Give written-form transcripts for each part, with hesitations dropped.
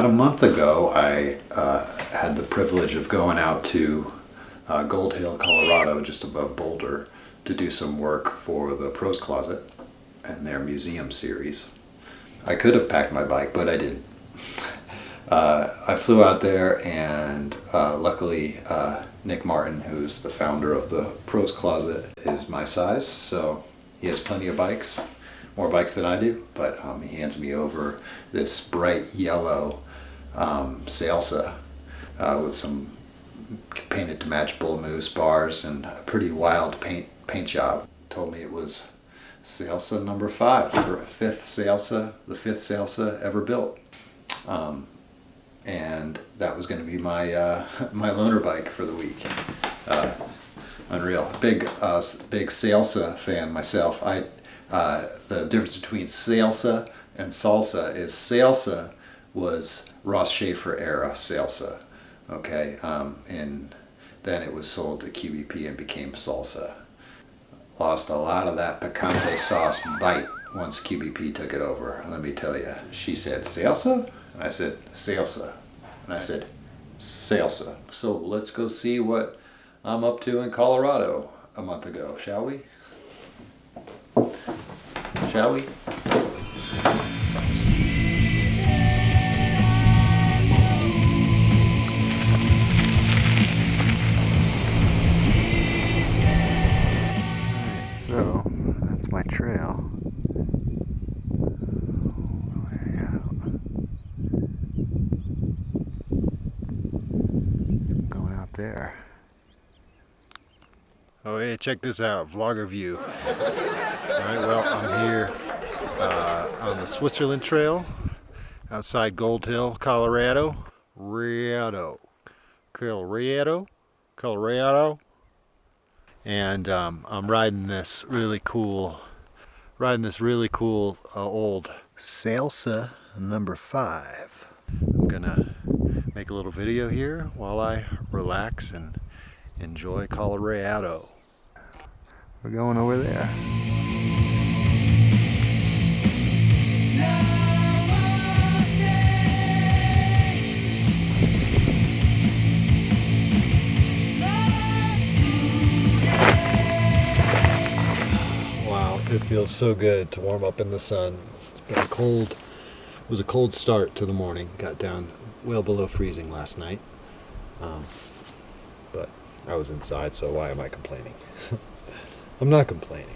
About a month ago, I had the privilege of going out to Gold Hill, Colorado, just above Boulder, to do some work for the Pros Closet and their museum series. I could have packed my bike, but I didn't. I flew out there, and luckily Nick Martin, who's the founder of the Pros Closet, is my size, so he has plenty of bikes, more bikes than I do, but he hands me over this bright yellow Salsa with some painted to match bull moose bars and a pretty wild paint job. Told me it was Salsa number 5 for the fifth Salsa ever built. And that was going to be my my loaner bike for the week. Unreal. Big Salsa fan myself. The difference between Salsa and Salsa is Salsa was Ross Schaefer era Salsa, okay, and then it was sold to QBP and became Salsa. Lost a lot of that picante sauce bite once QBP took it over. Let me tell you, she said Salsa, and I said Salsa, and I said Salsa. So let's go see what I'm up to in Colorado a month ago, shall we? Shall we? So that's my trail. Way out. Going out there. Oh hey, check this out, vlogger view. Alright, well, I'm here on the Switzerland Trail outside Gold Hill, Colorado. Colorado. And I'm riding this really cool old Salsa number 5. I'm gonna make a little video here while I relax and enjoy Colorado. We're going over there. Wow, it feels so good to warm up in the sun. It's been it was a cold start to the morning. Got down well below freezing last night. But I was inside, so why am I complaining? I'm not complaining,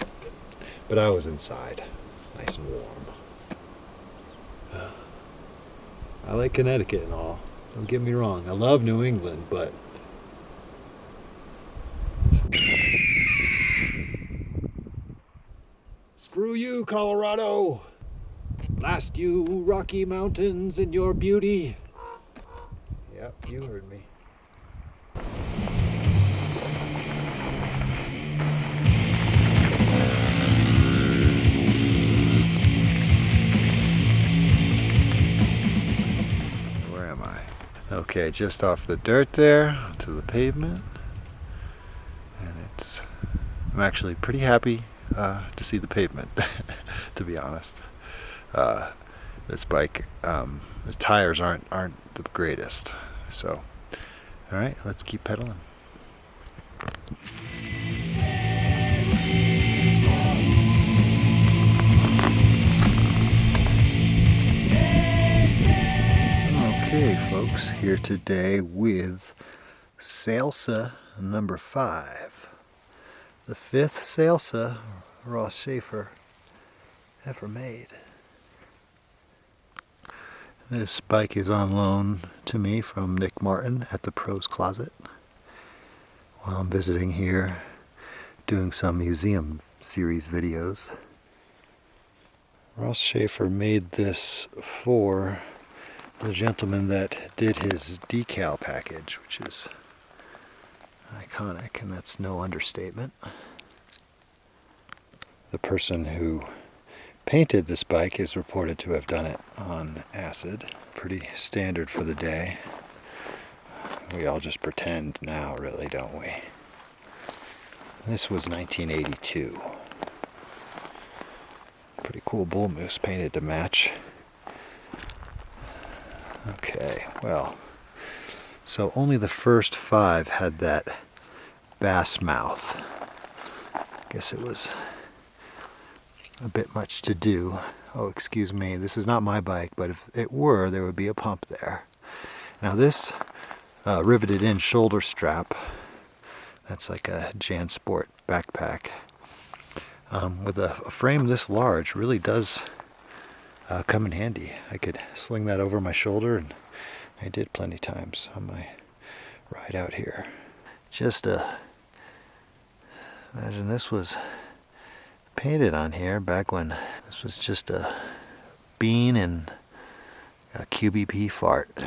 but I was inside, nice and warm. I like Connecticut and all, don't get me wrong. I love New England, but screw you, Colorado! Blast you, Rocky Mountains, and your beauty! Yep, you heard me. Okay, just off the dirt there to the pavement, and I'm actually pretty happy to see the pavement, to be honest. This bike, the tires aren't the greatest, so all right, let's keep pedaling. Okay folks, here today with Salsa number 5. The 5th Salsa Ross Schaefer ever made. This bike is on loan to me from Nick Martin at the Pros Closet while I'm visiting here doing some museum series videos. Ross Schaefer made this for the gentleman that did his decal package, which is iconic, and that's no understatement. The person who painted this bike is reported to have done it on acid. Pretty standard for the day. We all just pretend now, really, don't we? This was 1982. Pretty cool bull moose painted to match. Okay, well, so only the first 5 had that bass mouth. Guess it was a bit much to do. Oh, excuse me, this is not my bike, but if it were, there would be a pump there. Now this riveted in shoulder strap, that's like a JanSport backpack, with a frame this large really does come in handy. I could sling that over my shoulder, and I did plenty times on my ride out here. Just imagine this was painted on here back when this was just a bean and a QBP fart. I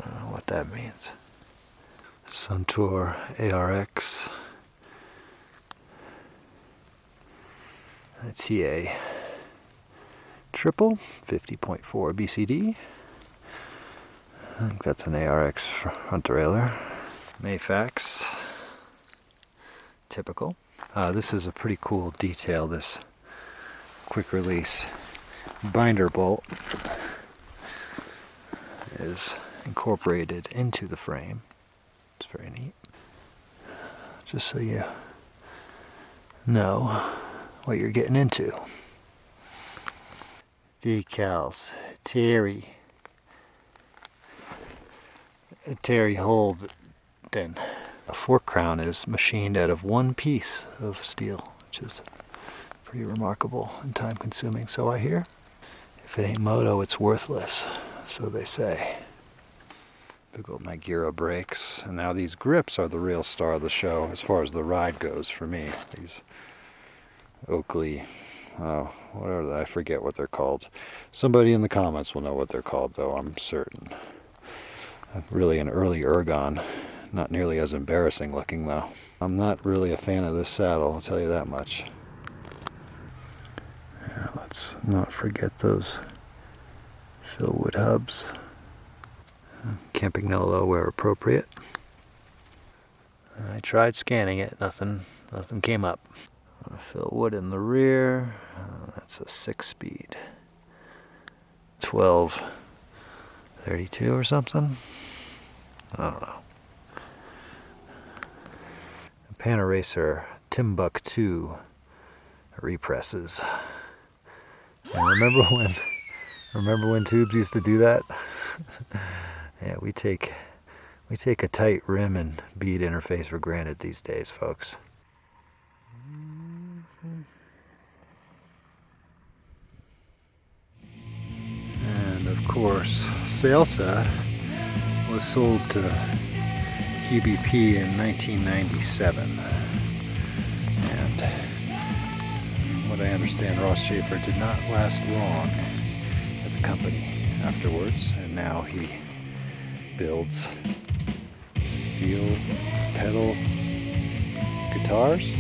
don't know what that means. Suntour ARX. A TA triple 50.4 BCD. I think that's an ARX front derailleur. Mayfax. Typical. This is a pretty cool detail, this quick release binder bolt is incorporated into the frame. It's very neat. Just so you know what you're getting into. Decals, Terry Holden. A fork crown is machined out of one piece of steel, which is pretty remarkable and time consuming, so I hear. If it ain't moto, it's worthless, so they say. Pick up my Gira brakes, and now these grips are the real star of the show as far as the ride goes for me. These Oakley, whatever, I forget what they're called. Somebody in the comments will know what they're called, though, I'm certain. Really an early ergon. Not nearly as embarrassing looking, though. I'm not really a fan of this saddle, I'll tell you that much. Yeah, let's not forget those Philwood hubs. Campagnolo where appropriate. I tried scanning it, nothing came up. Philwood in the rear, that's a 6-speed. 1232 or something? I don't know. Panaracer Timbuktu represses. And remember when tubes used to do that? Yeah, we take a tight rim and bead interface for granted these days, folks. And of course, Salsa was sold to QBP in 1997, and from what I understand, Ross Schaefer did not last long at the company afterwards, and now he builds steel pedal guitars.